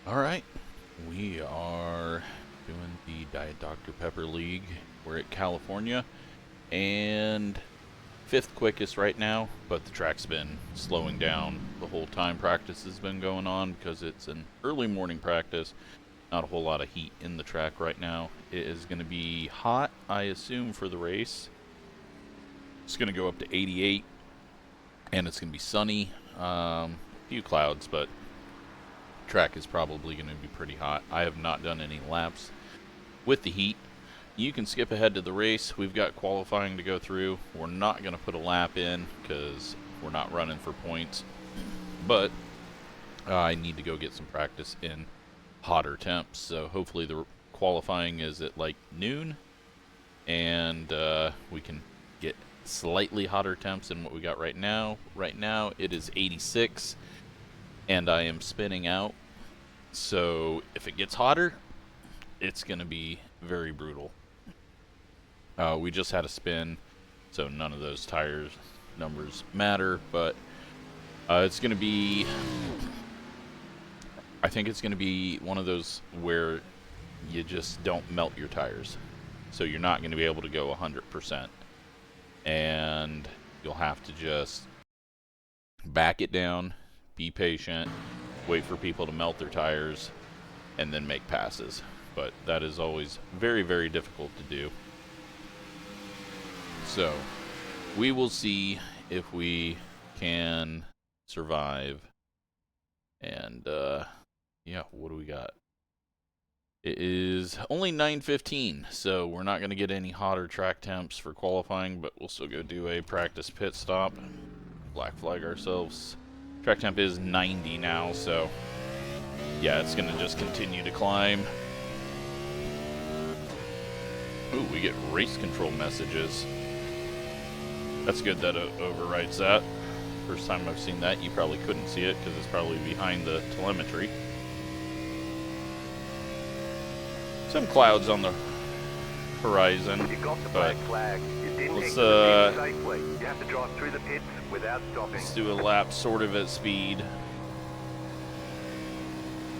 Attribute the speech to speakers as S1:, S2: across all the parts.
S1: Alright, we are doing the Diet Dr. Pepper League. We're at California, and 5th quickest right now, but the track's been slowing down the whole time practice has been going on because it's an early morning practice. Not a whole lot of heat in the track right now. It is going to be hot, I assume, for the race. It's going to go up to 88, and it's going to be sunny. A few clouds, but track is probably going to be pretty hot. I have not done any laps with the heat. You can skip ahead to the race. We've got qualifying to go through. We're not going to put a lap in because we're not running for points, but I need to go get some practice in hotter temps. So hopefully the qualifying is at like noon, and we can get slightly hotter temps than what we got right now. Right now it is 86, and I am spinning out. So if it gets hotter, it's going to be very brutal. We just had a spin, so none of those tires numbers matter, but it's going to be, I think it's going to be one of those where you just don't melt your tires. So you're not going to be able to go 100%. And you'll have to just back it down, be patient, wait for people to melt their tires, and then make passes. But that is always very, very difficult to do. So we will see if we can survive. And yeah, what do we got? It is only 9:15, so we're not going to get any hotter track temps for qualifying, but we'll still go do a practice pit stop. Black flag ourselves. Track temp is 90 now, so yeah, it's going to just continue to climb. Ooh, we get race control messages. That's good that it overwrites that. First time I've seen that. You probably couldn't see it because it's probably behind the telemetry. Some clouds on the horizon, but let's do a lap sort of at speed.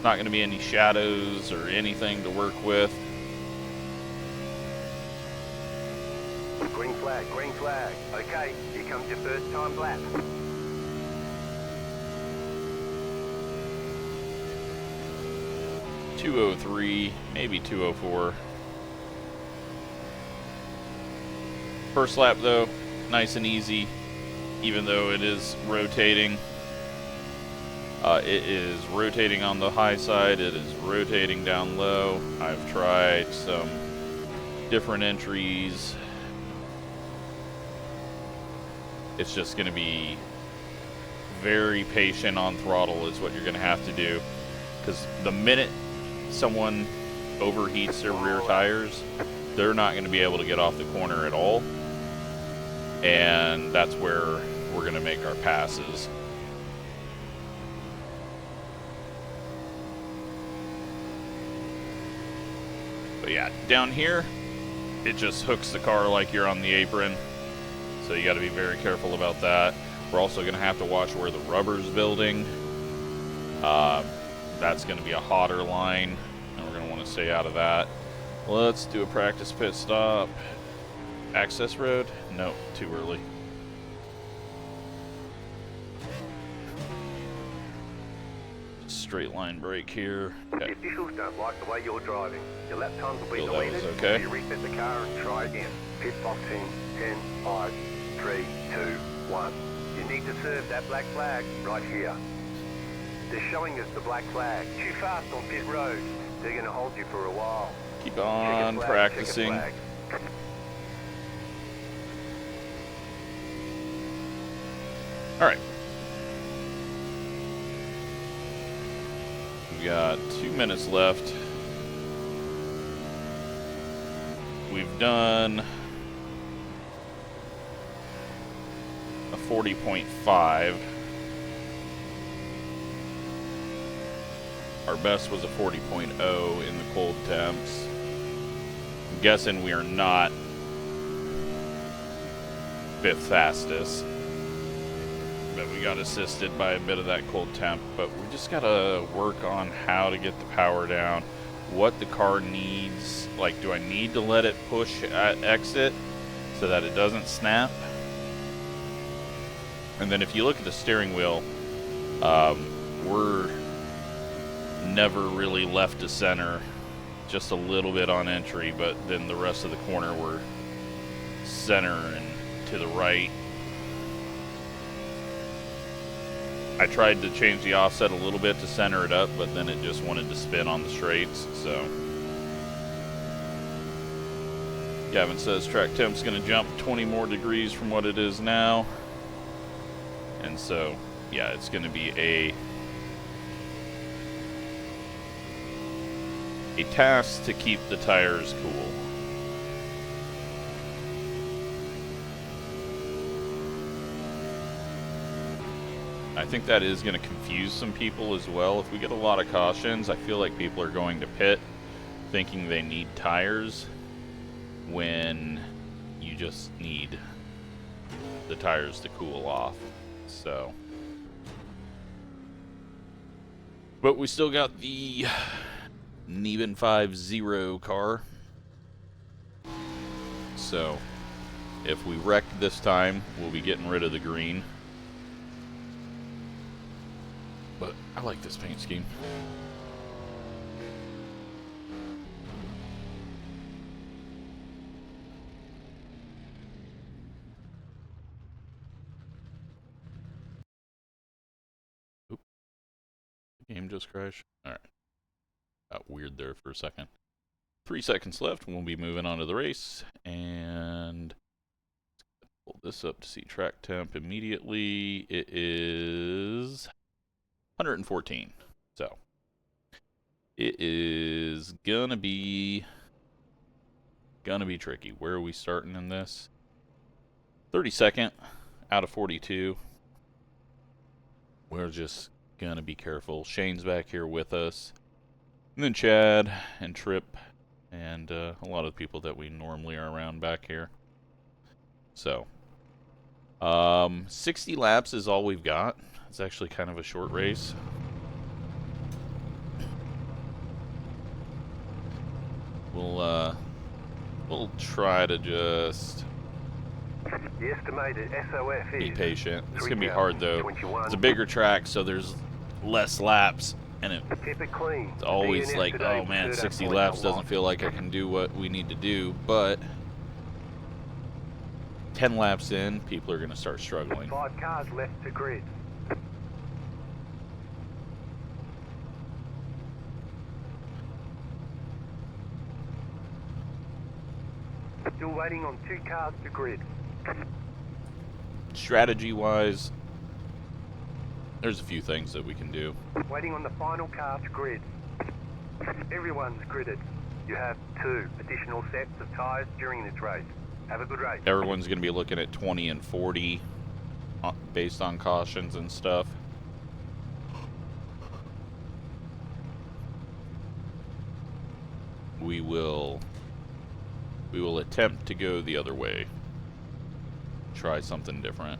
S1: Not going to be any shadows or anything to work with.
S2: Green flag, green flag. Okay, here comes your first time lap.
S1: .203, maybe 204. First lap though, nice and easy, even though it is rotating. It is rotating on the high side, it is rotating down low. I've tried some different entries. It's just going to be very patient on throttle is what you're going to have to do, because the minute someone overheats their rear tires, they're not going to be able to get off the corner at all, and that's where we're going to make our passes. But yeah, down here it just hooks the car like you're on the apron, so you got to be very careful about that. We're also going to have to watch where the rubber's building. That's going to be a hotter line, and we're going to want to stay out of that. Let's do a practice pit stop. Access road? No, too early. Straight line brake here. Okay.
S2: The officials don't like the way you're driving. Your lap times will be
S1: Feel that
S2: deleted.
S1: was okay.
S2: You reset the car and try again. Pit box in 10, 5, 3, 2, 1. You need to serve that black flag right here. They're showing us the black flag. Too fast on pit road. They're going to hold you for a while.
S1: Keep on practicing. Alright. We've got 2 minutes left. We've done a 40.5. Our best was a 40.0 in the cold temps. I'm guessing we are not 5th fastest. but we got assisted by a bit of that cold temp. But we just gotta work on how to get the power down, what the car needs. Like, do I need to let it push at exit so that it doesn't snap? And then if you look at the steering wheel, we're never really left to center, just a little bit on entry, but then the rest of the corner we're center and to the right. I tried to change the offset a little bit to center it up, but then it just wanted to spin on the straights, so. Gavin says track temp's gonna jump 20 more degrees from what it is now. And so, yeah, it's gonna be a task to keep the tires cool. I think that is going to confuse some people as well. If we get a lot of cautions, I feel like people are going to pit thinking they need tires when you just need the tires to cool off. So, but we still got the Neben 5.0 car. So, if we wreck this time, we'll be getting rid of the green. But I like this paint scheme. Oop. The game just crashed. Alright. Got weird there for a second. 3 seconds left, and we'll be moving on to the race. And pull this up to see track temp immediately. It is 114. So it is gonna be tricky. Where are we starting in this? 32nd out of 42. We're just gonna be careful. Shane's back here with us, and then Chad and Trip and a lot of people that we normally are around back here. So 60 laps is all we've got. It's actually kind of a short race. We'll try to just
S2: The estimated SOF
S1: be
S2: is
S1: patient. It's gonna be hard though. It's a bigger track, so there's less laps, and
S2: keep it clean.
S1: it's always like, oh man, 60 laps doesn't feel like I can do what we need to do. But 10 laps in, people are gonna start struggling.
S2: 5 cars left to grid. Still waiting on 2 cars to grid.
S1: Strategy-wise, there's a few things that we can do.
S2: Waiting on the final car to grid. Everyone's gridded. You have 2 additional sets of tyres during this race. Have a good race.
S1: Everyone's going to be looking at 20 and 40 based on cautions and stuff. We will attempt to go the other way. Try something different.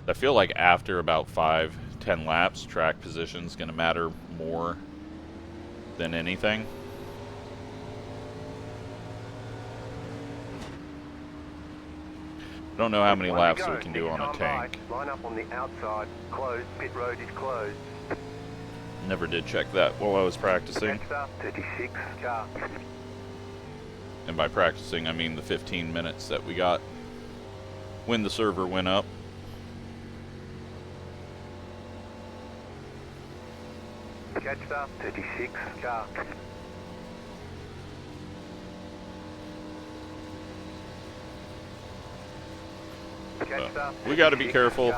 S1: I feel like after about 5-10 laps, track position is going to matter more than anything. I don't know how many laps we can do on a tank.
S2: Line up on the outside. Closed. Pit road is closed.
S1: Never did check that while I was practicing.
S2: Next up, 36 car.
S1: And by practicing, I mean the 15 minutes that we got when the server went up.
S2: Catch up, 36 car.
S1: We got to be careful,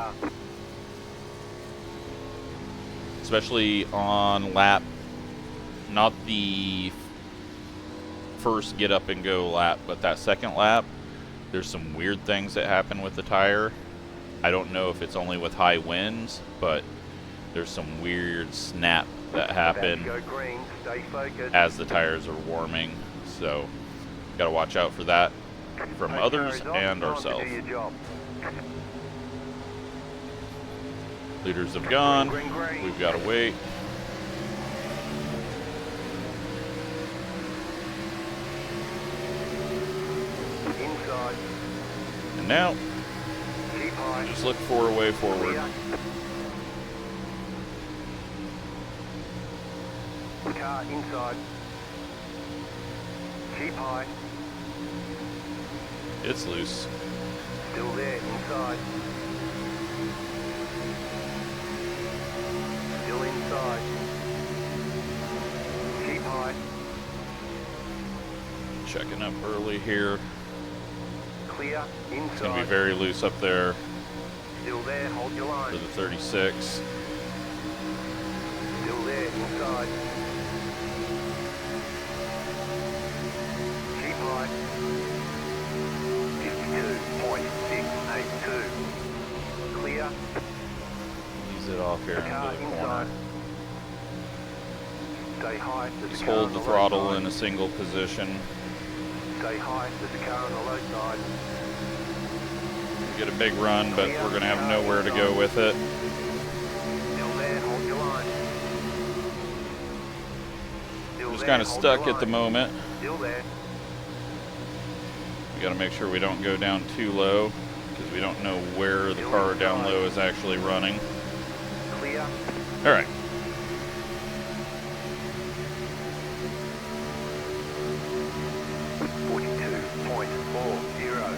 S1: especially on lap, not the first get up and go lap, but that second lap. There's some weird things that happen with the tire. I don't know if it's only with high winds, but there's some weird snap that happen as the tires are warming. So got to watch out for that from others and ourselves. Leaders have gone.
S2: Green, green, green.
S1: We've got to wait.
S2: Inside.
S1: And now,
S2: Keep high.
S1: just look for a way forward.
S2: Clear. Car inside. Keep high.
S1: It's loose.
S2: Still there, inside. Still inside. Keep high.
S1: Checking up early here.
S2: Clear, inside.
S1: It's going to be very loose up there
S2: Still there, hold your line.
S1: for the 36.
S2: Still there, inside. Keep high. 52.682. Clear.
S1: Ease it off here
S2: The car
S1: into the
S2: inside.
S1: corner.
S2: Stay high. There's
S1: Just
S2: a car
S1: hold
S2: on
S1: the
S2: low
S1: throttle
S2: side.
S1: in a single position.
S2: Stay high. There's a car on the low side.
S1: Get a big run, but we're going to have nowhere to go with it.
S2: Still there, hold your line. Still
S1: Just
S2: there,
S1: kind of
S2: hold
S1: stuck
S2: your
S1: at the
S2: line.
S1: moment.
S2: Still there.
S1: We got to make sure we don't go down too low because we don't know where the car down low is actually running.
S2: Clear.
S1: All right.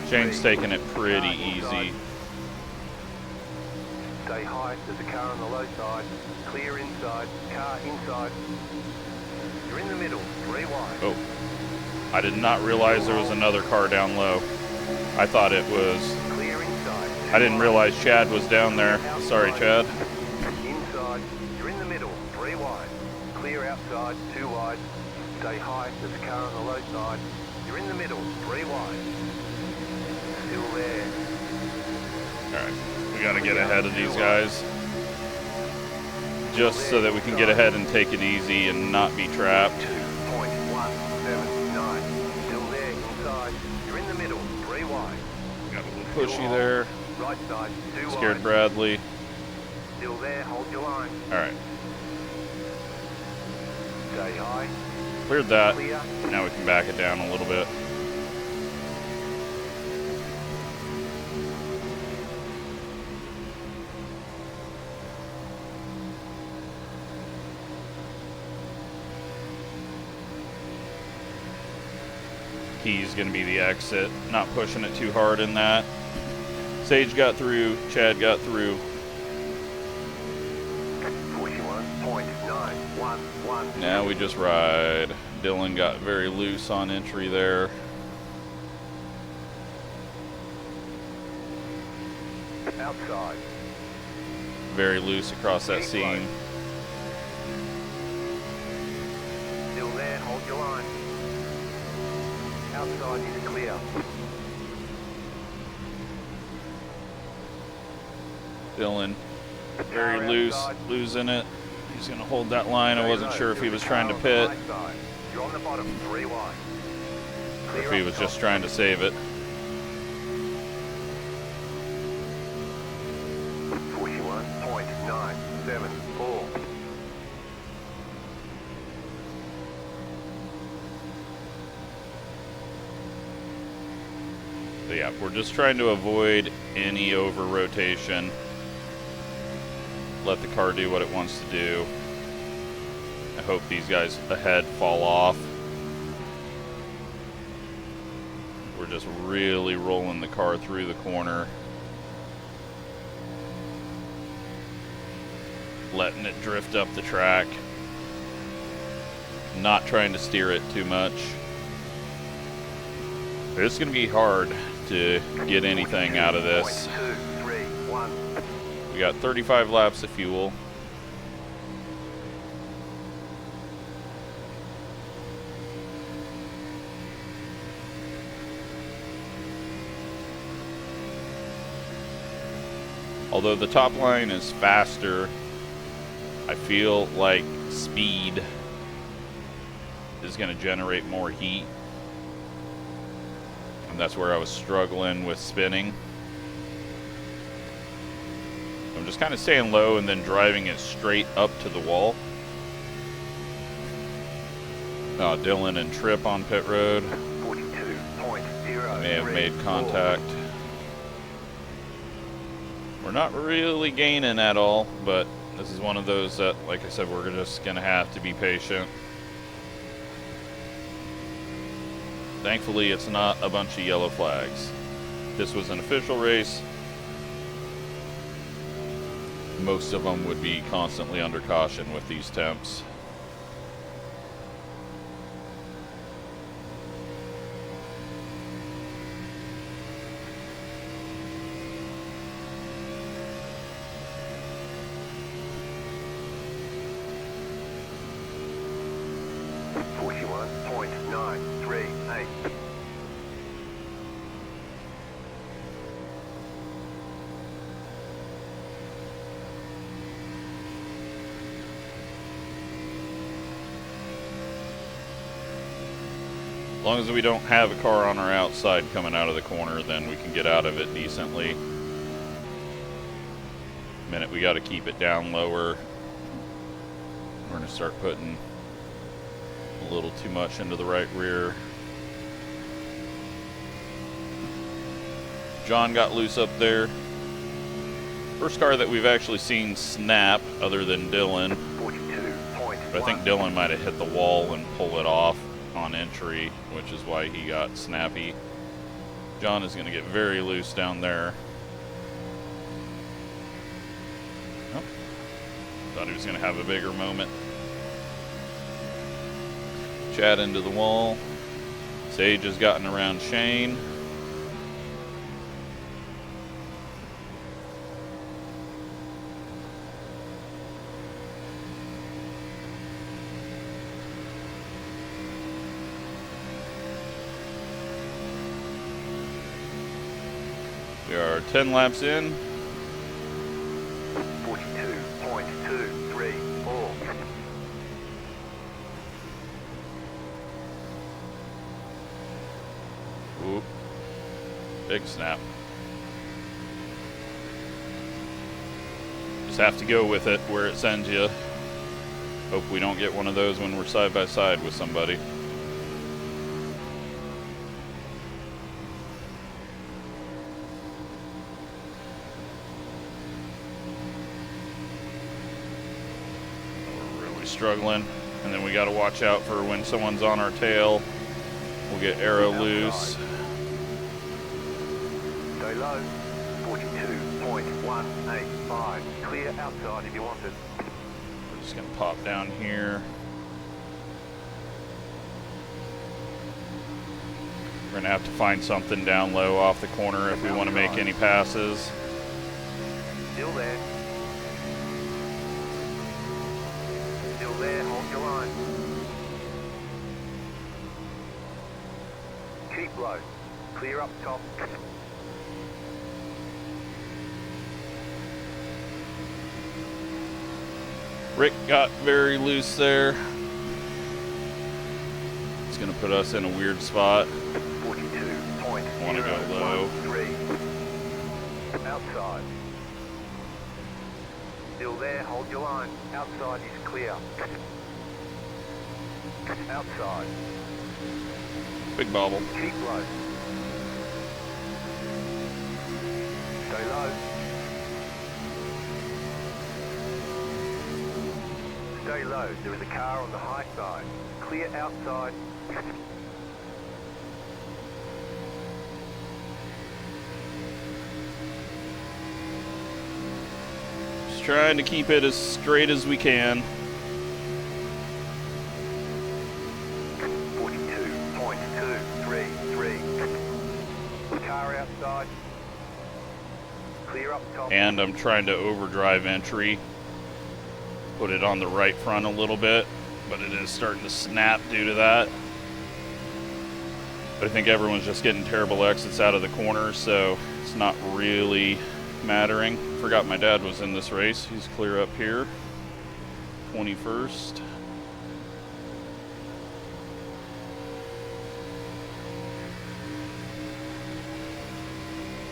S1: Shane's taking it pretty easy.
S2: Stay high, there's a car on the low side. Clear inside, car inside. You're in the middle, 3 wide.
S1: Oh, I did not realize there was another car down low. I thought it was,
S2: Clear inside.
S1: I didn't realize Chad was down there. Sorry, Chad.
S2: Inside, you're in the middle, 3 wide. Clear outside, 2 wide. Stay high, there's a car on the low side. You're in the middle, 3 wide. Still there.
S1: All right, we got to get ahead of these guys. Just so that we can get ahead and take it easy and not be trapped.
S2: 2.179. Still there, inside. You're in the middle, 3 wide.
S1: Got a little pushy there.
S2: Right side, 2
S1: Scared
S2: wide.
S1: Bradley.
S2: Still there, hold your line.
S1: All right,
S2: Stay high.
S1: cleared that.
S2: Clear.
S1: Now we can back it down a little bit. Key's going to be the exit. Not pushing it too hard in that. Sage got through. Chad got through.
S2: 41.911.
S1: Now we just ride. Dylan got very loose on entry there.
S2: Outside.
S1: Very loose across that seam.
S2: Still there, hold your line. Outside is clear.
S1: Dylan very loose, losing it. He's going to hold that line. I wasn't sure if he was trying to pit
S2: You're on the bottom, 3 wide.
S1: or if he was just trying to save it.
S2: 41.974.
S1: So yeah, we're just trying to avoid any over rotation. Let the car do what it wants to do. I hope these guys ahead fall off. We're just really rolling the car through the corner. Letting it drift up the track. Not trying to steer it too much. It's going to be hard to get anything out of this.
S2: 2.3.1.
S1: We got 35 laps of fuel. Although the top line is faster, I feel like speed is going to generate more heat. And that's where I was struggling with spinning. I'm just kind of staying low and then driving it straight up to the wall. Dylan and Trip on pit road.
S2: 42.0.
S1: May have made contact. We're not really gaining at all, but this is one of those that, like I said, we're just going to have to be patient. Thankfully, it's not a bunch of yellow flags. This was an official race. Most of them would be constantly under caution with these temps. As long as we don't have a car on our outside coming out of the corner, then we can get out of it decently. Minute we got to keep it down lower. We're going to start putting a little too much into the right rear. John got loose up there. First car that we've actually seen snap, other than Dylan. But I think Dylan might have hit the wall and pull it off on entry, which is why he got snappy. John is going to get very loose down there. Oh, thought he was going to have a bigger moment. Chad into the wall. Sage has gotten around Shane. We are 10 laps in.
S2: 42.234.
S1: Oop. Big snap. Just have to go with it where it sends you. Hope we don't get one of those when we're side by side with somebody. Struggling, and then we got to watch out for when someone's on our tail. We'll get arrow loose.
S2: Stay low. 42.185. Clear outside if you want it.
S1: We're just gonna pop down here. We're gonna have to find something down low off the corner if we want to make any passes.
S2: Still there. There, hold your line. Keep low. Clear up top.
S1: Rick got very loose there. It's going to put us in a weird spot.
S2: 42.013.
S1: Want to go low.
S2: Outside. Still there, hold your line. Outside is clear. Outside.
S1: Big bobble.
S2: Keep low. Stay low. Stay low. There is a car on the high side. Clear outside.
S1: Just trying to keep it as straight as we can.
S2: 42.233. Car outside. Clear up top.
S1: And I'm trying to overdrive entry. Put it on the right front a little bit, but it is starting to snap due to that. But I think everyone's just getting terrible exits out of the corner, so it's not really mattering. Forgot my dad was in this race. He's clear up here. 21st.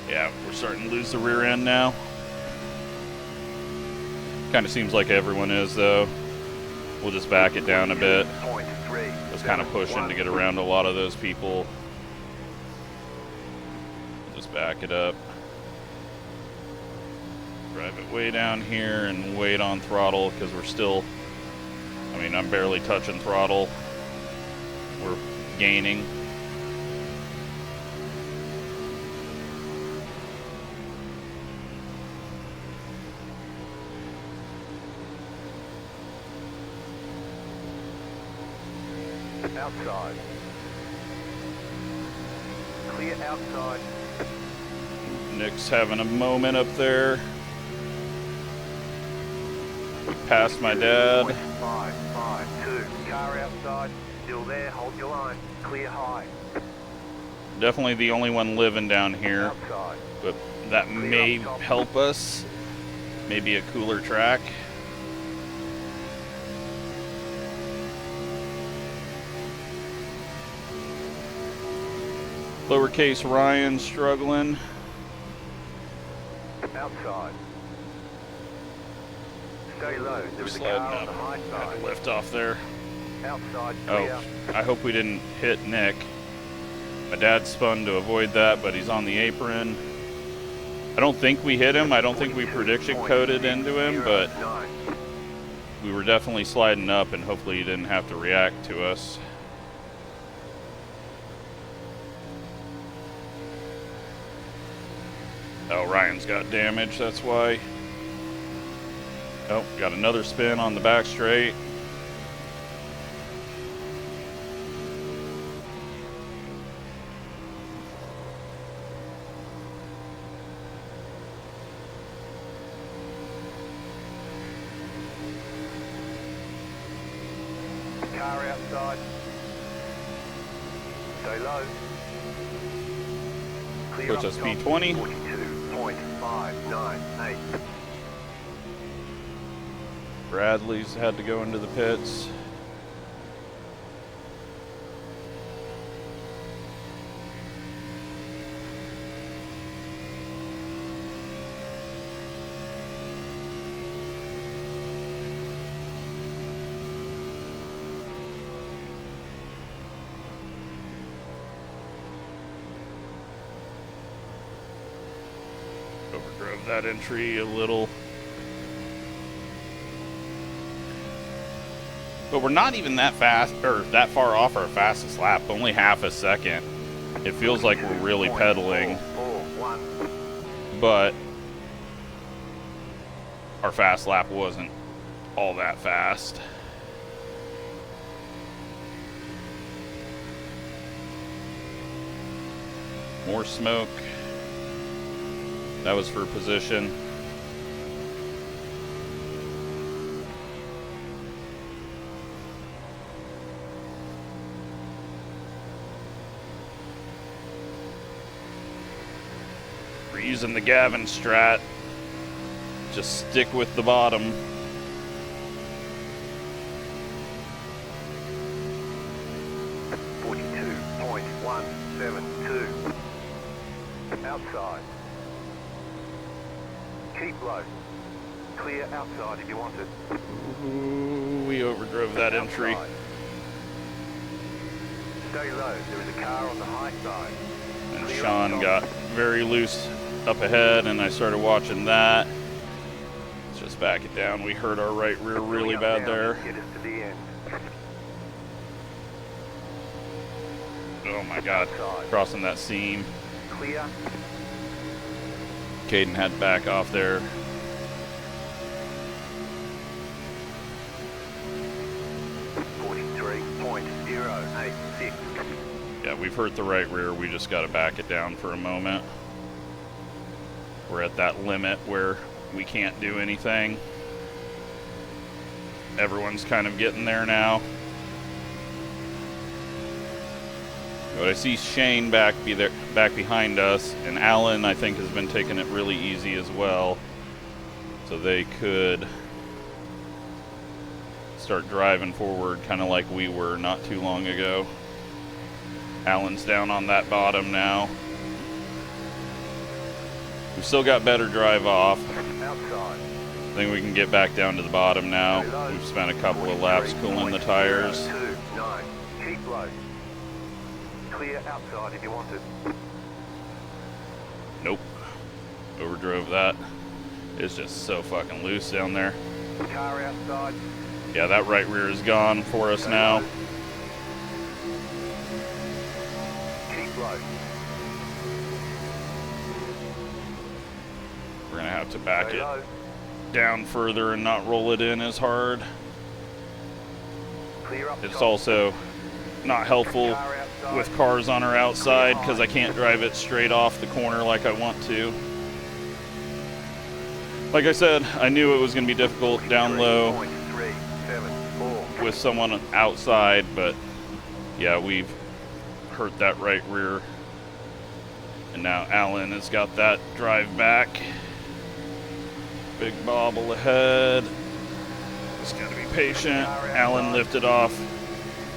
S1: Yeah, we're starting to lose the rear end now. Kind of seems like everyone is, though. We'll just back it down a bit. I was kind of pushing to get around a lot of those people. Just back it up. Drive it way down here and wait on throttle, because we're still, I mean, I'm barely touching throttle. We're gaining.
S2: Outside. Clear outside.
S1: Nick's having a moment up there. Past my dad.
S2: 552. Car outside. Still there. Hold your line. Clear high.
S1: Definitely the only one living down here.
S2: Outside.
S1: But that may help us. Maybe a cooler track. Lowercase Ryan struggling.
S2: Outside. Stay low. There is a
S1: Sliding
S2: car on
S1: up.
S2: the high
S1: Had
S2: side.
S1: to lift off there.
S2: Outside. Clear.
S1: Oh, I hope we didn't hit Nick. My dad spun to avoid that, but he's on the apron. I don't think we hit him. I don't think we prediction coded into him, but we were definitely sliding up, and hopefully he didn't have to react to us. Oh, Ryan's got damage, that's why. Oh, got another spin on the back straight.
S2: Car outside. Stay low. Clear
S1: Puts
S2: up
S1: us
S2: top.
S1: P20.
S2: 42.598.
S1: Bradley's had to go into the pits. Overdrove that entry a little. But we're not even that fast, or that far off our fastest lap, only half a second. It feels like we're really pedaling, but our fast lap wasn't all that fast. More smoke. That was for position. We're using the Gavin strat. Just stick with the bottom.
S2: Outside. Keep low. Clear outside if you want it.
S1: Ooh, we overdrove that entry.
S2: Stay low. There is a car on the high side.
S1: And Sean got very loose up ahead, and I started watching that. Let's just back it down. We hurt our right rear really bad there.
S2: Get us to the end.
S1: Oh my God, crossing that seam.
S2: Clear.
S1: Caden had to back off there. Yeah, we've hurt the right rear. We just got to back it down for a moment. We're at that limit where we can't do anything. Everyone's kind of getting there now. But I see Shane back behind us, and Alan, I think, has been taking it really easy as well. So they could start driving forward, kind of like we were not too long ago. Alan's down on that bottom now. We've still got better drive off.
S2: Outside.
S1: I think we can get back down to the bottom now. We've spent a couple of laps cooling the tires.
S2: 29. Keep low. Clear outside if you want it.
S1: Nope. Overdrove that. It's just so fucking loose down there.
S2: Car outside.
S1: Yeah, that right rear is gone for us now.
S2: Keep low.
S1: We're gonna have to back
S2: Stay
S1: it
S2: low.
S1: down further and not roll it in as hard.
S2: Clear up
S1: It's
S2: top.
S1: also not helpful
S2: Car outside.
S1: with cars on our outside because I can't drive it straight off the corner like I want to. Like I said, I knew it was going to be difficult down low
S2: 43.74.
S1: with someone outside, but yeah, we've hurt that right rear. And now Alan has got that drive back. Big bobble ahead. Just got to be patient. Alan lifted off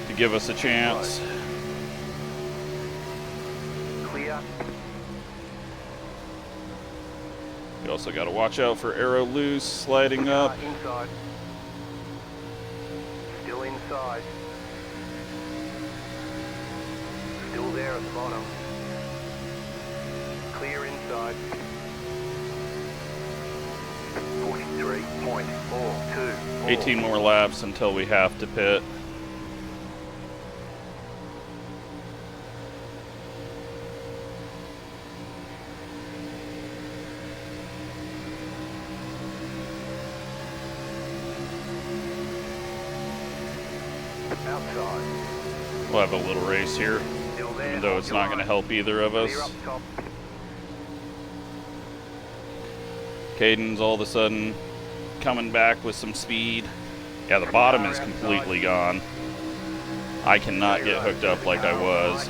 S1: to give us a chance.
S2: Clear.
S1: You also got to watch out for arrow loose sliding up.
S2: Inside. Still inside. Still there at the bottom. Clear inside. 43.42.
S1: 18 more laps until we have to pit.
S2: Outside.
S1: We'll have a little race here,
S2: Still there.
S1: even though it's not going to help either of
S2: Clear
S1: us.
S2: up top.
S1: Caden's all of a sudden coming back with some speed. Yeah, the bottom is completely gone. I cannot get hooked up like I was.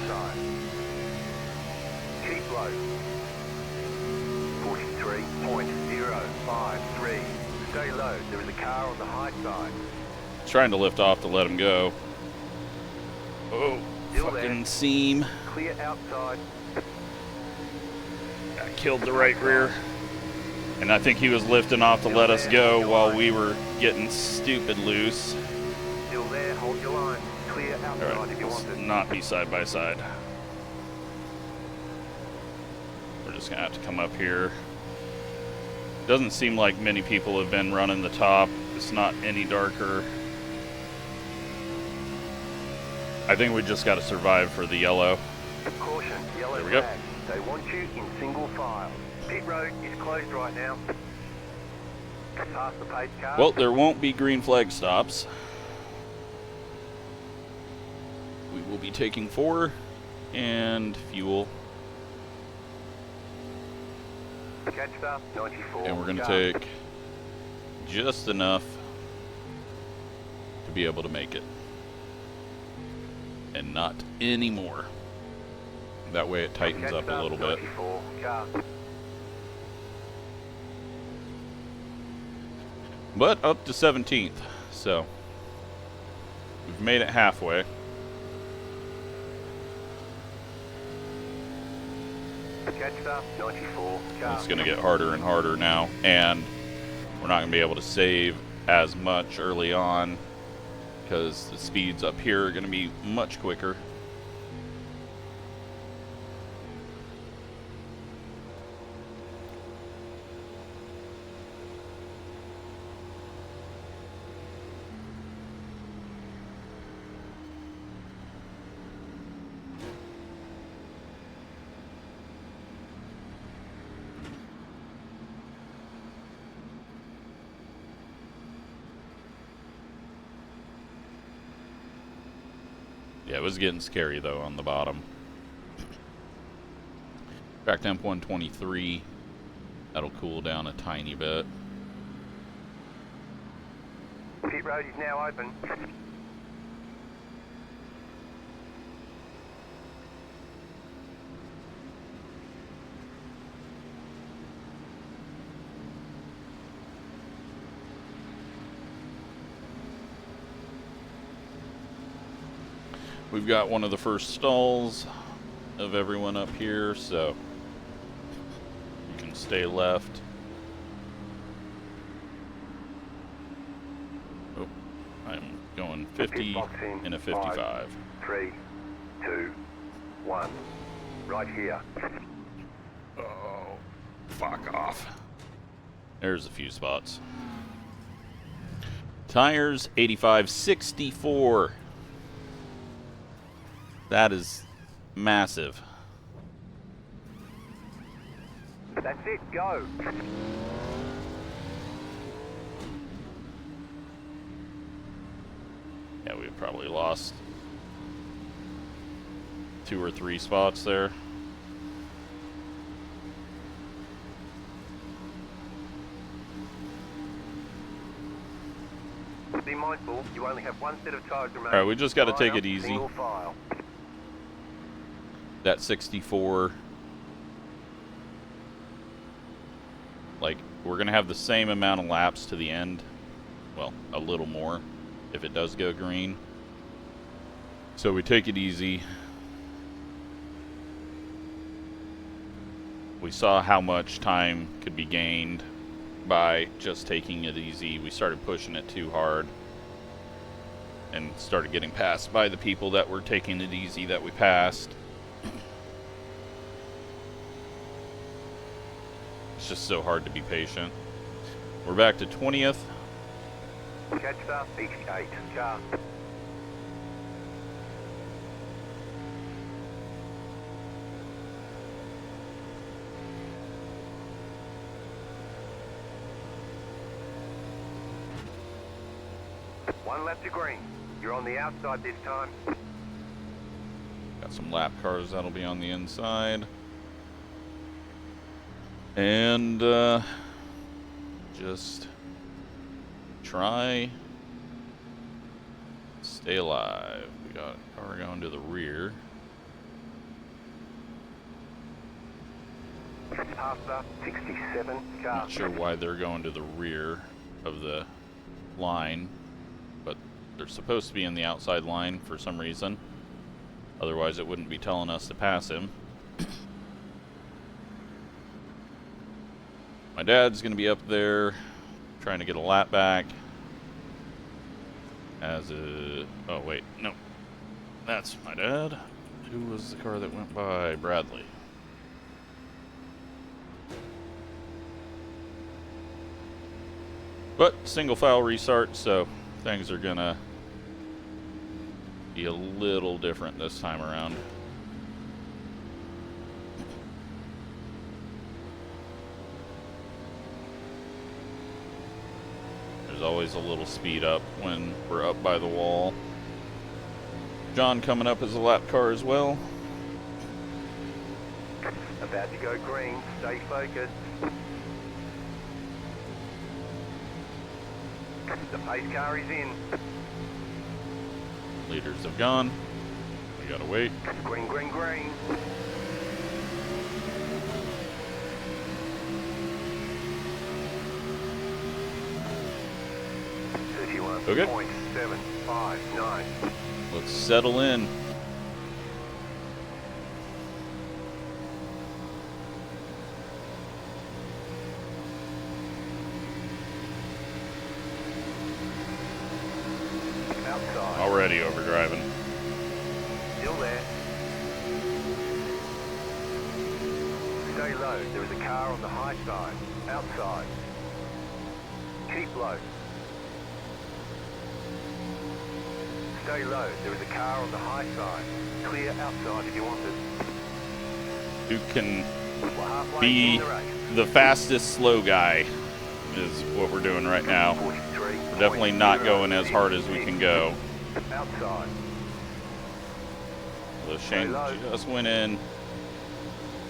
S2: Keep low. 43.053. Stay low. There is a car on the high side.
S1: Trying to lift off to let him go. Oh,
S2: Still
S1: fucking
S2: there.
S1: seam.
S2: Clear outside.
S1: I killed the right rear. And I think he was lifting off to let us go while we were getting stupid loose.
S2: Still there. Hold your line. Clear outside
S1: Alright,
S2: if you
S1: let's
S2: want it.
S1: not be side by side. We're just gonna have to come up here. Doesn't seem like many people have been running the top. It's not any darker. I think we just gotta survive for the yellow.
S2: Caution. Yellow
S1: There we go.
S2: flag. They want you in single file. Pit road is closed right now. Past the pace car.
S1: Well, there won't be green flag stops. We will be taking 4 and fuel.
S2: Catch up. 94.
S1: And we're going to
S2: car.
S1: take just enough to be able to make it. And not any more. That way it tightens up a little bit.
S2: 94. Car.
S1: But up to 17th. So we've made it halfway.
S2: Catch up. 94. Car.
S1: It's going to get harder and harder now. And we're not going to be able to save as much early on because the speeds up here are going to be much quicker. Yeah, it was getting scary though on the bottom. Back temp 123. That'll cool down a tiny bit.
S2: Pit road is now open.
S1: We've got one of the first stalls of everyone up here, so you can stay left. 150 and a 55.
S2: 5, 3, 2, 1. Right here.
S1: Oh, fuck off. There's a few spots. Tires, 85/64. That is massive.
S2: That's it, go.
S1: Yeah, we've probably lost 2 or 3 spots there.
S2: Be mindful, you only have one set of tires remaining.
S1: Alright, we just got to take it easy.
S2: Single file.
S1: That 64, like, we're going to have the same amount of laps to the end. Well, a little more if it does go green. So we take it easy. We saw how much time could be gained by just taking it easy. We started pushing it too hard and started getting passed by the people that were taking it easy that we passed. It's just so hard to be patient. We're back to 20th.
S2: Catch up, each 8 car. One lap to green. You're on the outside this time.
S1: Got some lap cars that'll be on the inside. And just try stay alive. We got a car going to the rear.
S2: Pasta, 67 car.
S1: Not sure why they're going to the rear of the line, but they're supposed to be in the outside line for some reason. Otherwise it wouldn't be telling us to pass him. My dad's gonna be up there trying to get a lap back. As a... oh wait, no. That's my dad. Who was the car that went by? Bradley. But single file restart, so things are gonna be a little different this time around. There's always a little speed up when we're up by the wall. John coming up as a lap car as well.
S2: About to go green, stay focused. The pace car is in.
S1: Leaders have gone. We gotta wait.
S2: Green, green, green.
S1: Okay.
S2: 31.759.
S1: Let's settle in.
S2: Outside.
S1: Already overdriving.
S2: Still there. Stay low. There is a car on the high side. Outside. Keep low. Stay low. There is a car on the high side. Clear outside if you want it.
S1: Who can
S2: We're halfway
S1: be
S2: in the race.
S1: the fastest slow guy is what we're doing right now.
S2: 43.
S1: We're definitely not going as hard as we can go.
S2: Outside.
S1: The Shane just went in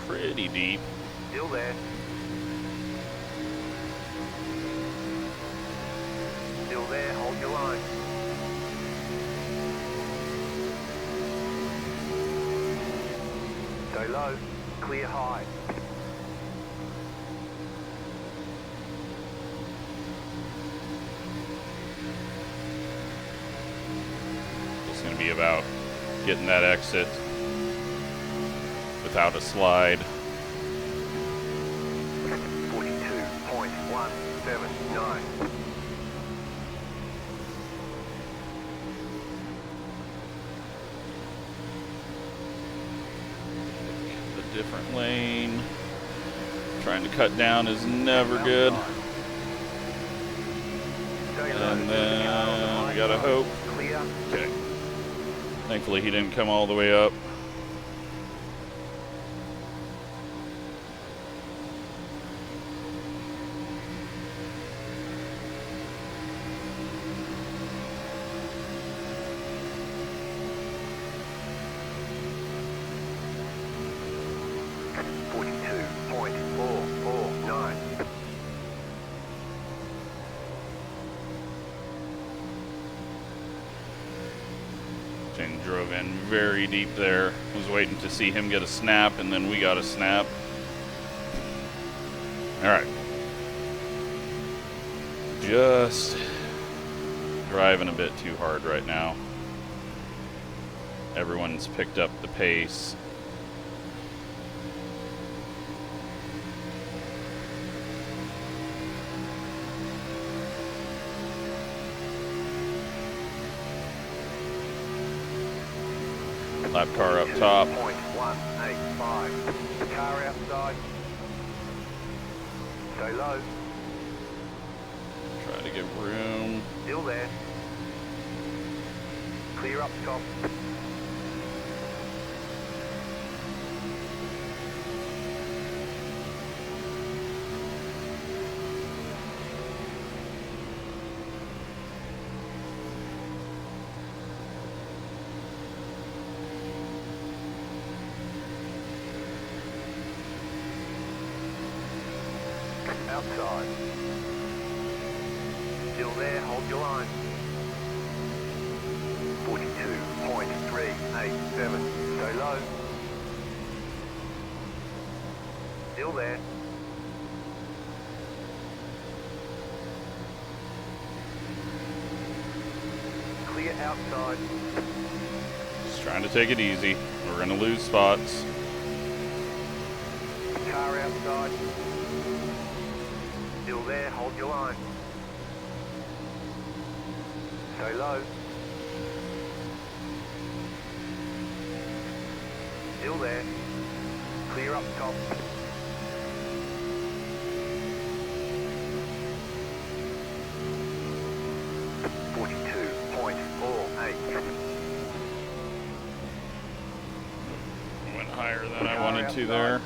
S1: pretty deep.
S2: Still there. Still there. Hold your line. Stay low. Clear high.
S1: It's going to be about getting that exit without a slide.
S2: 42.179.
S1: different lane. Trying to cut down is never good. And then we gotta hope. Okay. Thankfully he didn't come all the way up. And drove in very deep there. Was waiting to see him get a snap, and then we got a snap. All right. Just driving a bit too hard right now. Everyone's picked up the pace. Lap car up top.
S2: 185. Car outside. Stay low.
S1: Try to give room.
S2: Still there. Clear up top. Outside. Still there, hold your line. 42.387. Stay low. Still there. Clear outside.
S1: Just trying to take it easy. We're gonna lose spots.
S2: Car outside. Still there, hold your line. Stay low. Still there. Clear up top.
S1: Went higher than I wanted to there.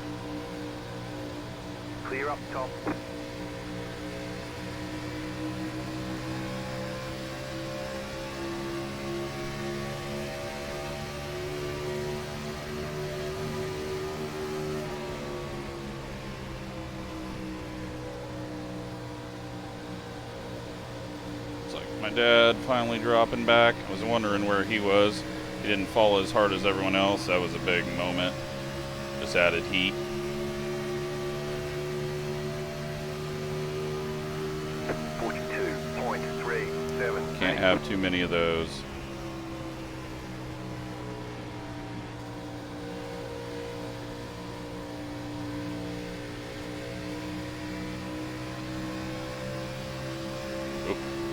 S2: Clear up top.
S1: My dad finally dropping back. I was wondering where he was. He didn't fall as hard as everyone else. That was a big moment. Just added heat. Can't have too many of those.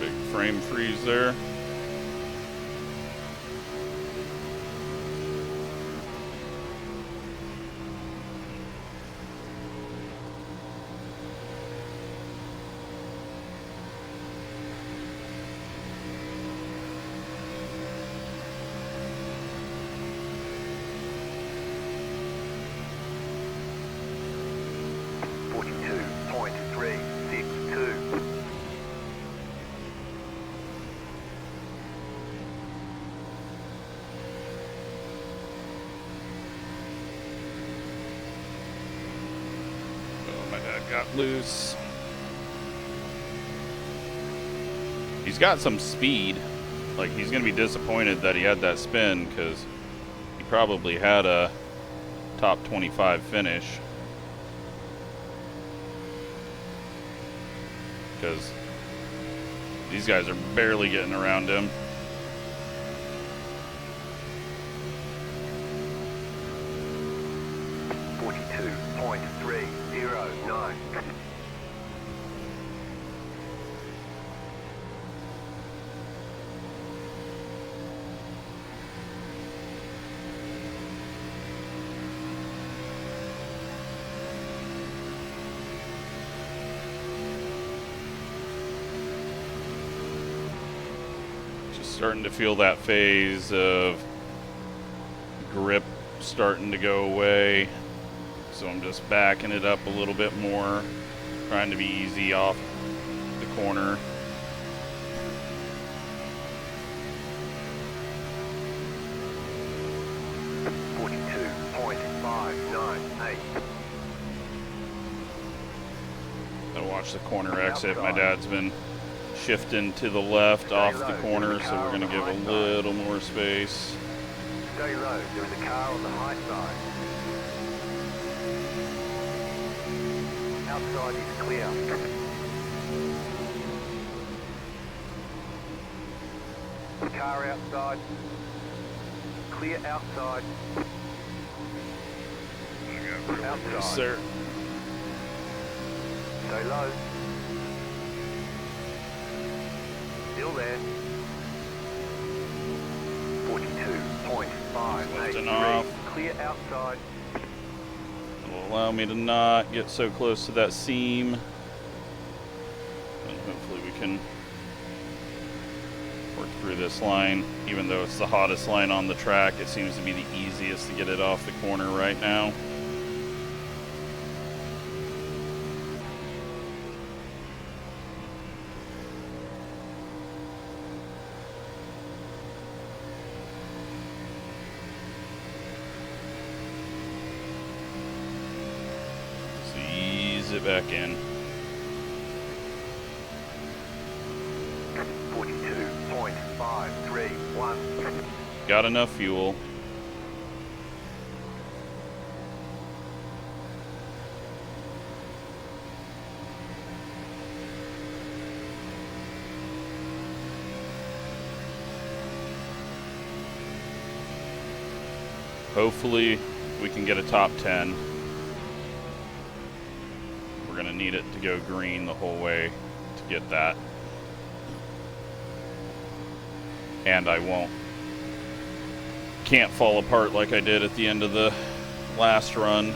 S1: Big frame freeze there. Got loose. He's got some speed. Like, he's gonna be disappointed that he had that spin, because he probably had a top 25 finish. Because these guys are barely getting around him. Starting to feel that phase of grip starting to go away. So I'm just backing it up a little bit more, trying to be easy off the corner. I watch the corner exit. My dad's been shifting to the left off the corner, so we're going to give a little more space.
S2: Stay low. There is a car on the high side. Outside is clear. Car outside. Clear outside. Outside.
S1: Yes, sir.
S2: Stay low. Still there. 42.583.
S1: Lifting off.
S2: Clear outside.
S1: It'll allow me to not get so close to that seam. And hopefully we can work through this line. Even though it's the hottest line on the track, it seems to be the easiest to get it off the corner right now. It back in.
S2: 42.531.
S1: Got enough fuel. Hopefully we can get a top 10. We're going to need it to go green the whole way to get that. And I can't fall apart like I did at the end of the last run.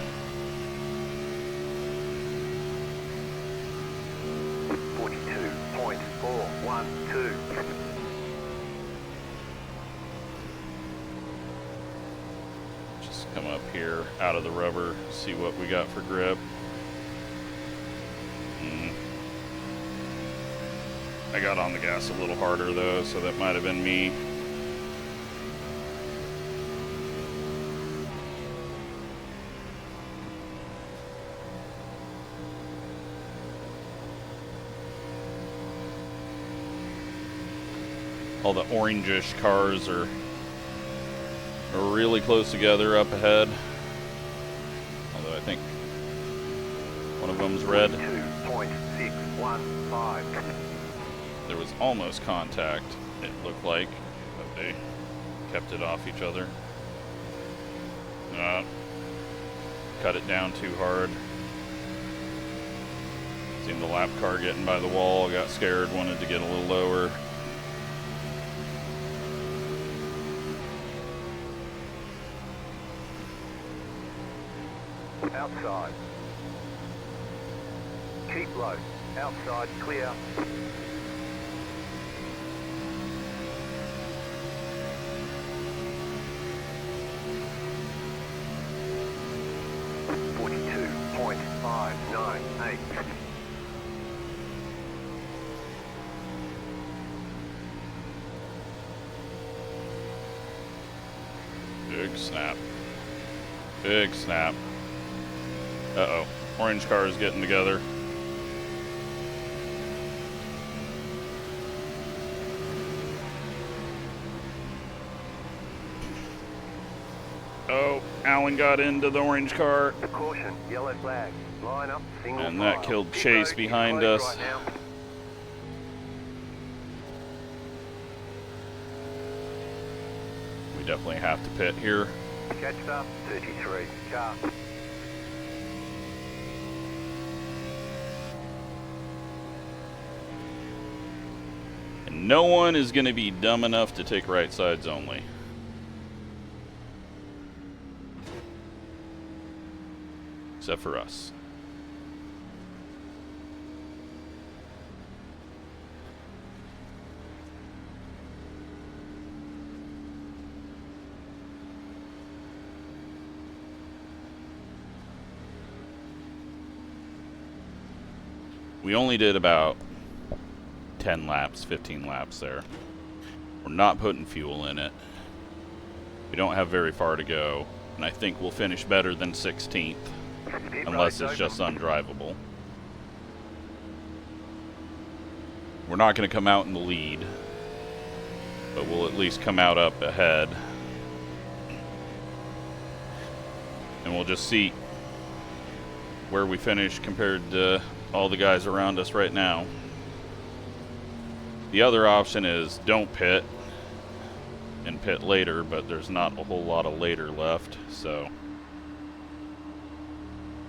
S2: 42.412.
S1: Just come up here out of the rubber, see what we got for grip. I got on the gas a little harder though, so that might have been me. All the orangish cars are really close together up ahead. Although I think one of them's red.
S2: 2.615.
S1: There was almost contact, it looked like, but they kept it off each other. Cut it down too hard. Seen the lap car getting by the wall, got scared, wanted to get a little lower.
S2: Outside. Keep low. Outside clear. .598.
S1: Big snap. Big snap. Uh-oh. Orange car is getting together. Oh, Alan got into the orange car.
S2: Caution, yellow flag. Line up, single
S1: And that
S2: file.
S1: killed Chase behind us.
S2: Right now.
S1: We definitely have to pit here.
S2: Catch up, 33. Car.
S1: And no one is going to be dumb enough to take right sides only. Except for us. We only did about 10 laps, 15 laps there. We're not putting fuel in it. We don't have very far to go, and I think we'll finish better than 16th, unless it's just undrivable. We're not going to come out in the lead, but we'll at least come out up ahead. And we'll just see where we finish compared to all the guys around us right now. The other option is don't pit and pit later, but there's not a whole lot of later left, so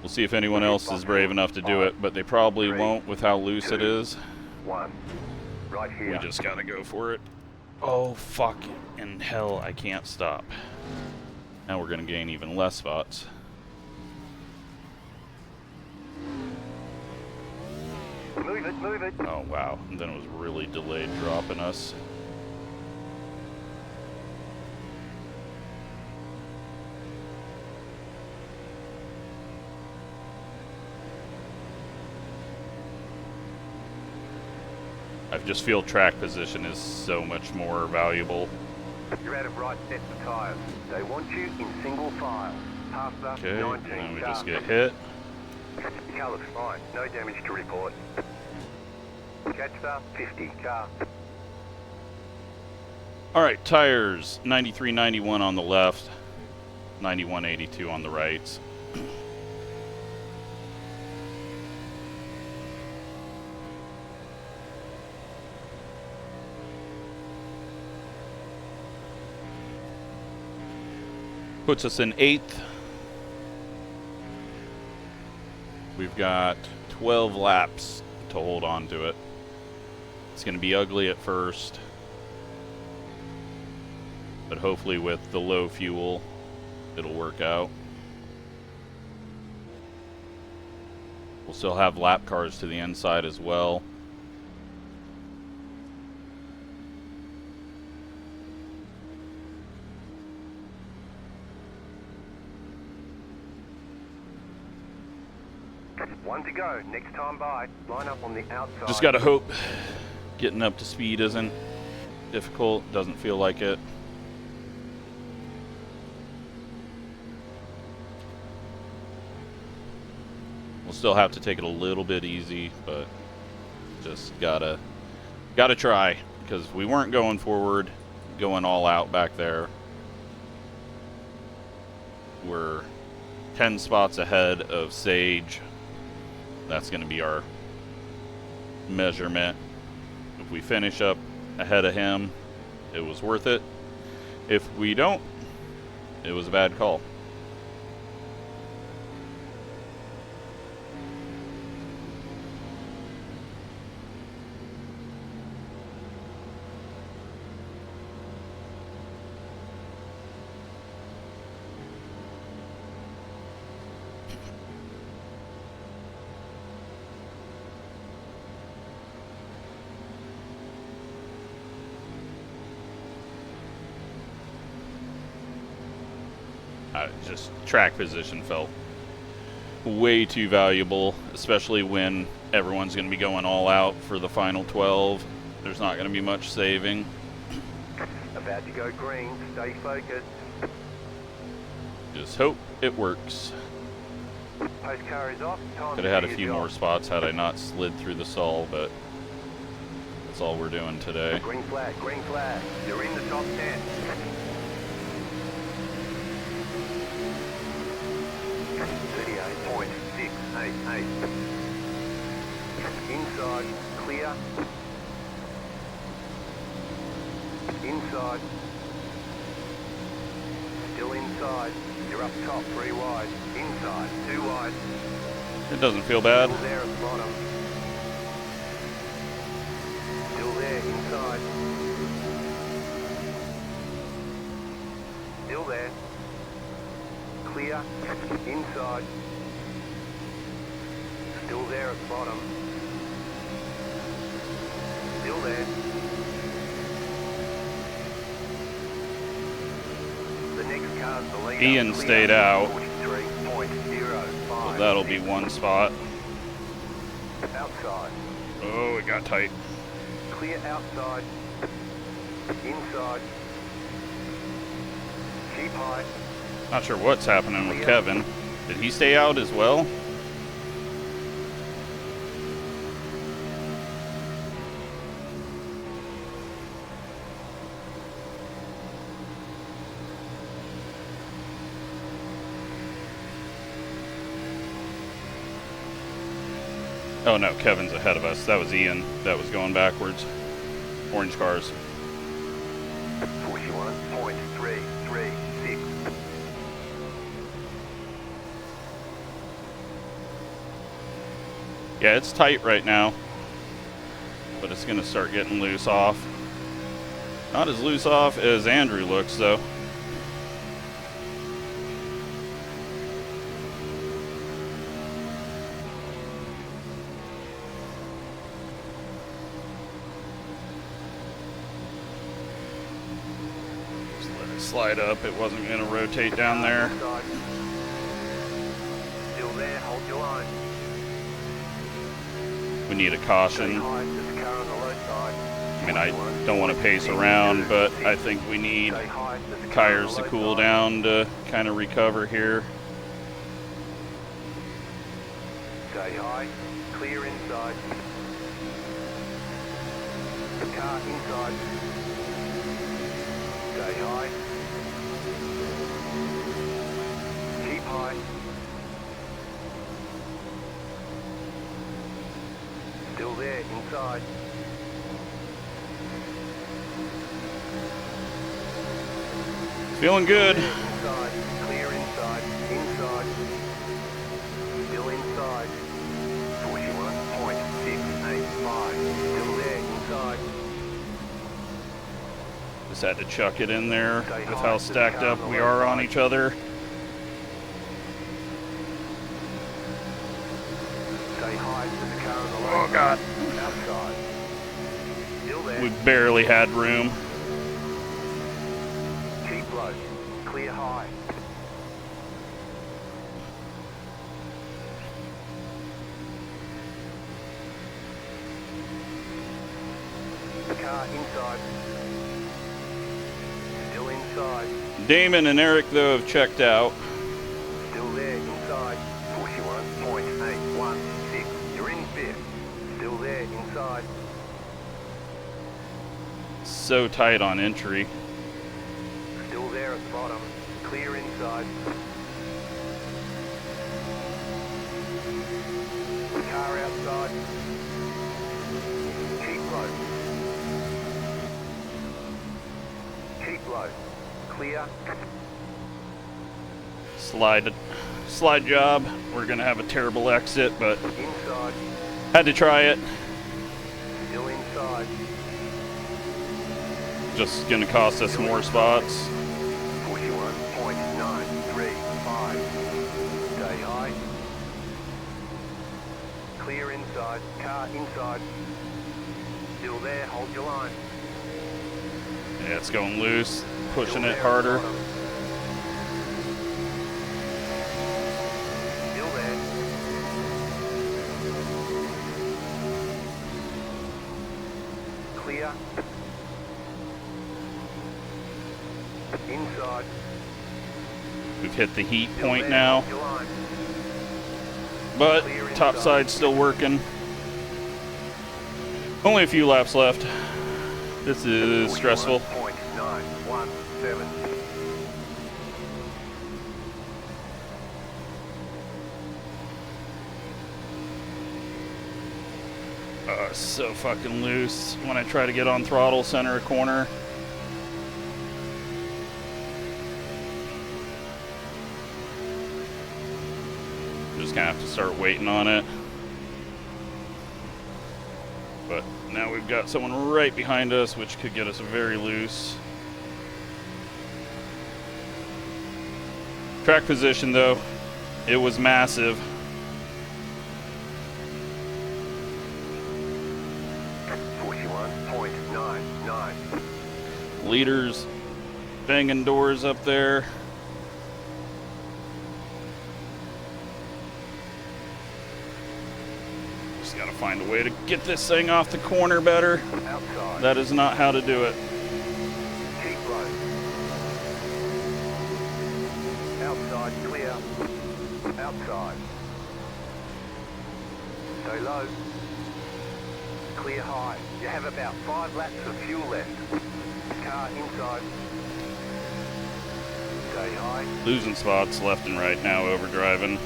S1: we'll see if anyone else is brave enough to do it, but they probably won't with how loose it is.
S2: Right here.
S1: We just gotta go for it. Oh, fuck in hell, I can't stop. Now we're gonna gain even less spots.
S2: Move it, move it.
S1: Oh, wow. And then it was really delayed dropping us. I just feel track position is so much more valuable.
S2: You're out of right sets of tyres. They want you in single file. Past the
S1: Okay,
S2: 19
S1: and we
S2: car.
S1: just get hit.
S2: Your car looks fine. No damage to report. Catch the 50 car.
S1: Alright, tires 93.91 on the left, 91.82 on the right. Puts us in 8th. We've got 12 laps to hold on to it. It's going to be ugly at first, but hopefully with the low fuel, it'll work out. We'll still have lap cars to the inside as well.
S2: One to go. Next time by. Line up on the outside.
S1: Just gotta hope getting up to speed isn't difficult. Doesn't feel like it. We'll still have to take it a little bit easy, but just gotta try, because we weren't going forward, going all out back there. We're 10 spots ahead of Sage. That's going to be our measurement. If we finish up ahead of him, it was worth it. If we don't, it was a bad call. Just track position felt way too valuable, especially when everyone's going to be going all out for the final 12. There's not going to be much saving.
S2: About to go green. Stay focused.
S1: Just hope it works.
S2: Post car is off. Time
S1: Could have had a few more spots had I not slid through the stall, but that's all we're doing today.
S2: Green flag, green flag. You're in the top 10. Inside, clear. Inside. Still inside. You're up top, 3 wide. Inside, 2 wide.
S1: It doesn't feel bad.
S2: Still there at the bottom. Still there, inside. Still there. Clear. Inside. Still there at the bottom. Still there. The next car's the leader.
S1: Ian stayed out.
S2: 43.05.
S1: So that'll be 1 spot.
S2: Outside.
S1: Oh, it got tight.
S2: Clear outside. Inside. Keep high.
S1: Not sure what's happening with Kevin. Did he stay out as well? Oh no, Kevin's ahead of us. That was Ian that was going backwards. Orange cars.
S2: 41.336.
S1: Yeah, it's tight right now, but it's gonna start getting loose off. Not as loose off as Andrew looks though. Slide up, it wasn't going to rotate down there.
S2: Still there, hold your line.
S1: We need a caution. I mean, I don't want to pace around, but I think we need tires to cool down to kind of recover here.
S2: Stay high, clear inside. The car inside. Stay high. Keep high. Still there, inside.
S1: Feeling good.
S2: Inside, clear inside, inside. Still inside. 41.685. Still there, inside.
S1: Just had to chuck it in there with how stacked up we are on each other.
S2: Stay high to the car on the
S1: Oh God.
S2: outside. Still there.
S1: We barely had room.
S2: Keep low. Clear high. The car inside. Still inside.
S1: Damon and Eric, though, have checked out.
S2: Still there inside. 41.816. You're in fifth. Still there inside.
S1: So tight on entry.
S2: Still there at the bottom. Clear inside. The car outside. Keep low. Keep low. Clear.
S1: Slide job. We're gonna have a terrible exit, but
S2: Inside.
S1: had to try it.
S2: Still inside.
S1: Just gonna cost us more spots.
S2: 41.935. Stay high. Clear inside. Car inside. Still there. Hold your line.
S1: Yeah, it's going loose. Pushing
S2: Still
S1: it
S2: there at the
S1: harder.
S2: bottom. Still there. Clear. Inside.
S1: We've hit the heat
S2: Still
S1: point
S2: there,
S1: now,
S2: hold your line.
S1: but
S2: Clear
S1: top
S2: inside.
S1: side's still working. Only a few laps left. This is stressful.
S2: 41.917.
S1: So fucking loose when I try to get on throttle center a corner. Just gonna have to start waiting on it. But now we've got someone right behind us, which could get us very loose. Track position though, it was massive.
S2: 41.99.
S1: Leaders banging doors up there. Just gotta find a way to get this thing off the corner better.
S2: Outside.
S1: That is not how to do it.
S2: Keep low. Outside, clear. Outside. Stay low. Clear high. You have about 5 laps of fuel left. Car inside. Stay high.
S1: Losing spots left and right now, overdriving.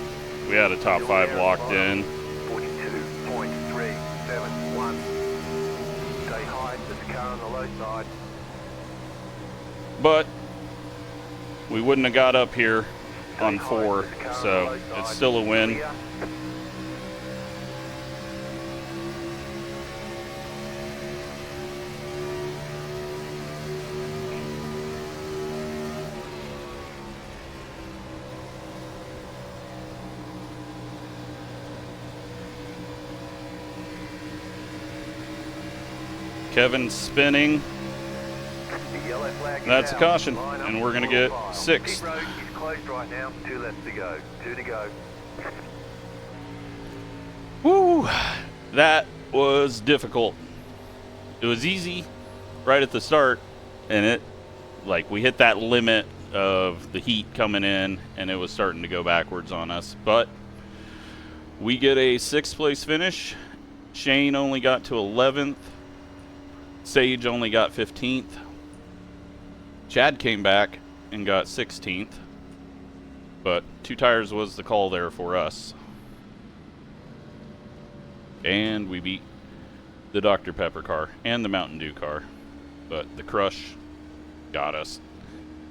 S1: We had a top 5 locked in.
S2: 42.371. Stay high. There's a car on the low side.
S1: But we wouldn't have got up here on
S2: Stay
S1: 4,
S2: high. There's a car on
S1: so
S2: the low
S1: it's
S2: side.
S1: still a win.
S2: Clear.
S1: Kevin's spinning.
S2: The yellow flag is
S1: That's a
S2: out.
S1: caution,
S2: Line up
S1: and we're gonna
S2: full
S1: get
S2: file.
S1: 6.
S2: Pit road is closed right now. 2 laps to go. 2 to go.
S1: Woo! That was difficult. It was easy right at the start, and we hit that limit of the heat coming in, and it was starting to go backwards on us. But we get a 6th place finish. Shane only got to 11th. Sage only got 15th. Chad came back and got 16th. But 2 tires was the call there for us. And we beat the Dr. Pepper car and the Mountain Dew car. But the Crush got us.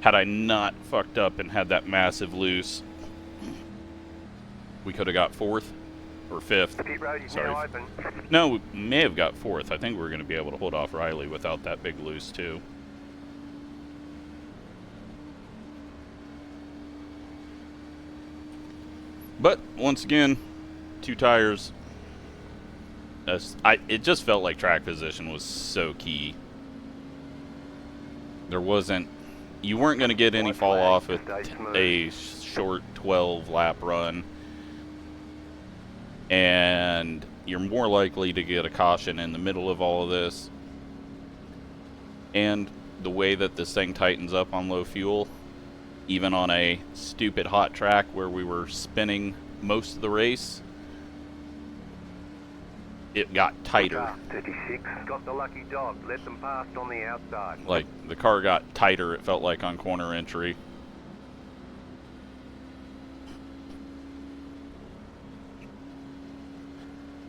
S1: Had I not fucked up and had that massive loose, we could have got 4th or 5th.
S2: Pit road is
S1: Sorry.
S2: now open.
S1: No, we may have got 4th. I think we're going to be able to hold off Riley without that big loose, too. But, once again, 2 tires. It just felt like track position was so key. There wasn't... You weren't going to get any fall off with a short 12-lap run. And you're more likely to get a caution in the middle of all of this. And the way that this thing tightens up on low fuel, even on a stupid hot track where we were spinning most of the race, it got tighter.
S2: Car 36 got the lucky dog. Let them pass on the outside.
S1: Like, the car got tighter, it felt like, on corner entry.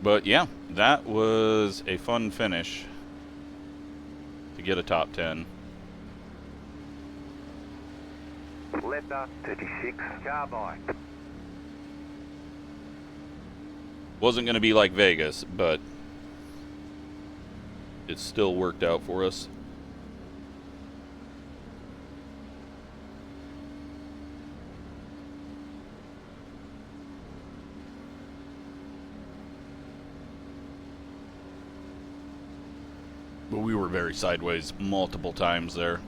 S1: But yeah, that was a fun finish to get a top 10.
S2: Letter 36 car by.
S1: Wasn't going to be like Vegas, but it still worked out for us. But we were very sideways multiple times there.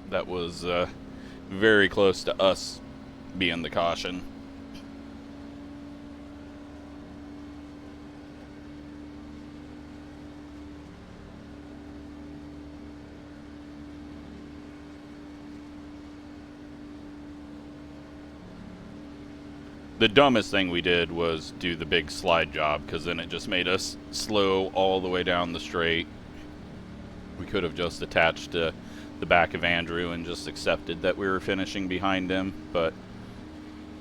S1: That was very close to us being the caution. The dumbest thing we did was do the big slide job, because then it just made us slow all the way down the straight. We could have just attached to the back of Andrew and just accepted that we were finishing behind him, but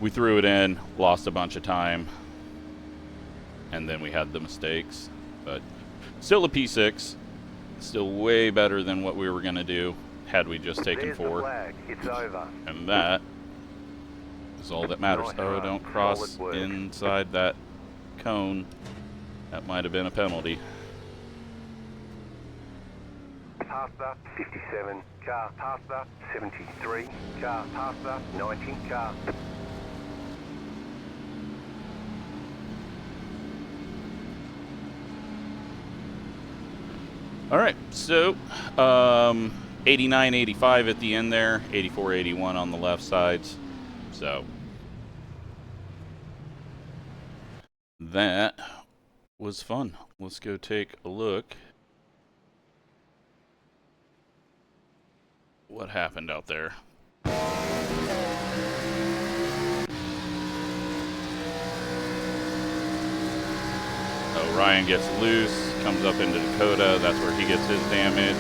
S1: we threw it in, lost a bunch of time, and then we had the mistakes. But still a P6, still way better than what we were going to do had we just taken
S2: There's the
S1: 4.
S2: flag. It's over.
S1: And that is all that matters.
S2: Nice
S1: Oh,
S2: run.
S1: don't cross
S2: Solid work.
S1: inside that cone. That might have been a penalty.
S2: Pasta 57, car pasta 73, car pasta 90, car.
S1: All right, so 89, 85 at the end there, 84, 81 on the left sides. So that was fun. Let's go take a look. What happened out there? Oh, Ryan gets loose, comes up into Dakota. That's where he gets his damage.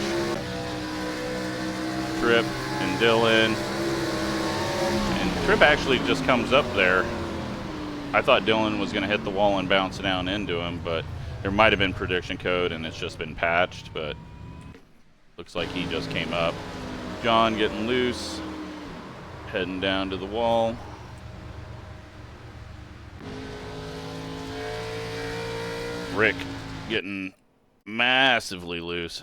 S1: Trip and Dylan. And Trip actually just comes up there. I thought Dylan was going to hit the wall and bounce down into him, but there might have been prediction code and it's just been patched, but looks like he just came up. John getting loose, heading down to the wall. Rick getting massively loose.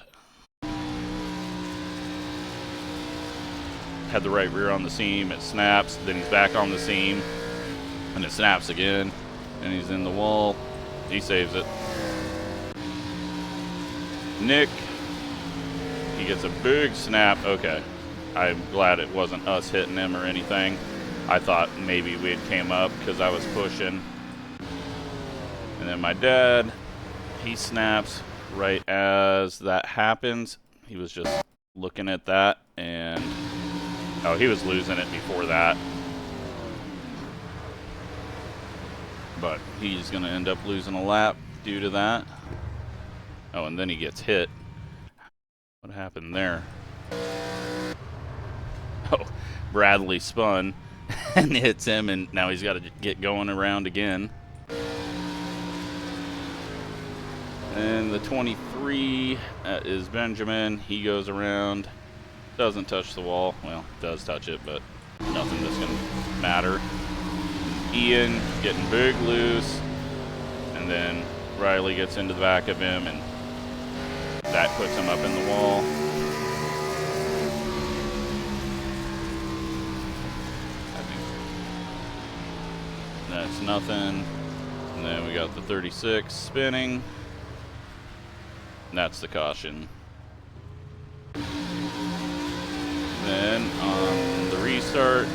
S1: Had the right rear on the seam, it snaps, then he's back on the seam, and it snaps again, and he's in the wall. He saves it. Nick, he gets a big snap. Okay, I'm glad it wasn't us hitting him or anything. I thought maybe we had came up because I was pushing. And then my dad, he snaps right as that happens. He was just looking at that, and oh, he was losing it before that. But he's going to end up losing a lap due to that. Oh, and then he gets hit. What happened there? Oh, Bradley spun and hits him, and now he's got to get going around again. And the 23 is Benjamin. He goes around, doesn't touch the wall. Well, does touch it, but nothing that's going to matter. Ian getting big loose, and then Riley gets into the back of him, and that puts him up in the wall. I think that's nothing. And then we got the 36 spinning. And that's the caution. Then on the restart,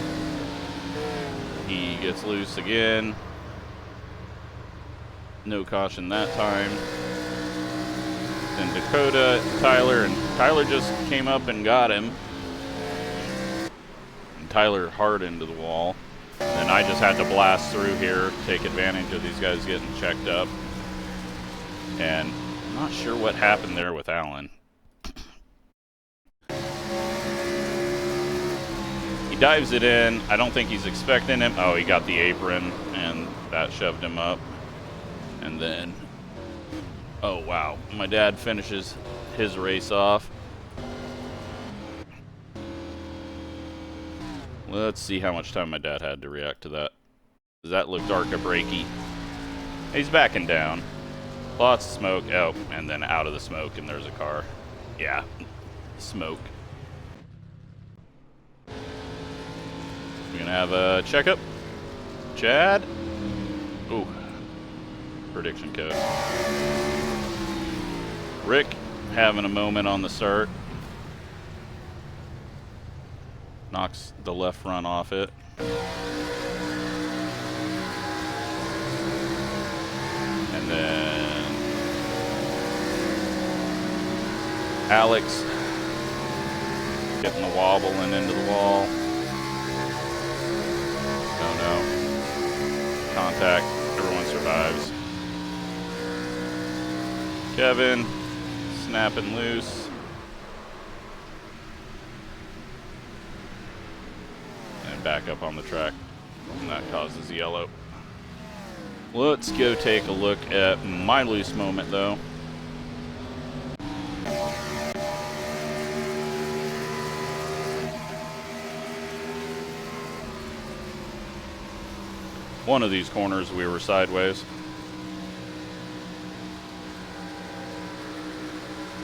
S1: he gets loose again. No caution that time. Then Dakota, Tyler, and Tyler just came up and got him. And Tyler hard into the wall. And then I just had to blast through here, take advantage of these guys getting checked up. And I'm not sure what happened there with Alan. He dives it in. I don't think he's expecting him. Oh, he got the apron, and that shoved him up. And then, oh wow, my dad finishes his race off. Let's see how much time my dad had to react to that. Does that look dark or breaky? He's backing down. Lots of smoke. Oh, and then out of the smoke, and there's a car. Yeah, smoke. We're gonna have a checkup. Chad. Ooh. Prediction code. Rick having a moment on the start. Knocks the left front off it. And then Alex getting the wobble and into the wall. Oh no. Contact. Everyone survives. Kevin snapping loose. And back up on the track. And that causes yellow. Let's go take a look at my loose moment though. One of these corners we were sideways.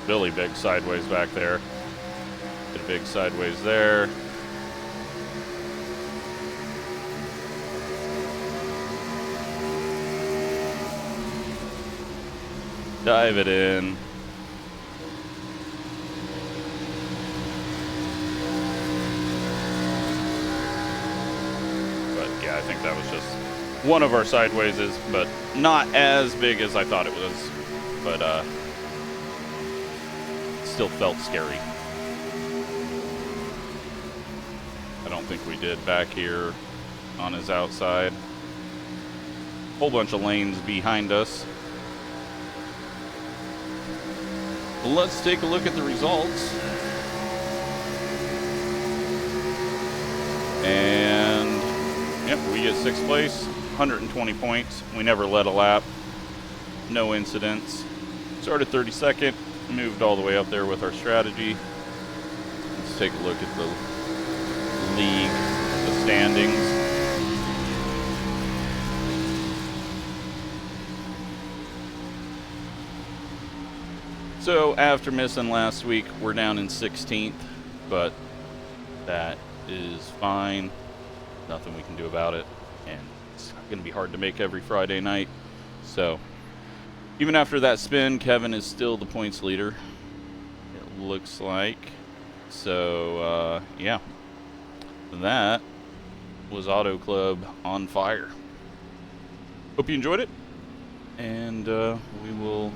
S1: Billy big sideways back there. Did a big sideways there. Dive it in. But yeah, I think that was just One of our sideways is, but not as big as I thought it was. But still felt scary. I don't think we did back here on his outside. Whole bunch of lanes behind us. Let's take a look at the results. And yep, we get 6th place, 120 points. We never led a lap. No incidents. Started 32nd, moved all the way up there with our strategy. Let's take a look at the league, the standings. So after missing last week, we're down in 16th, but that is fine. Nothing we can do about it, and it's going to be hard to make every Friday night. So even after that spin, Kevin is still the points leader, it looks like. So yeah, that was Auto Club on fire. Hope you enjoyed it, and we will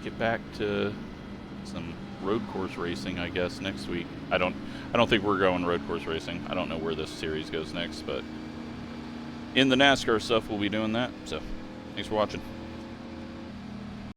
S1: get back to some road course racing, I guess, next week. I don't think we're going road course racing. I don't know where this series goes next, but in the NASCAR stuff we'll be doing that. So thanks for watching.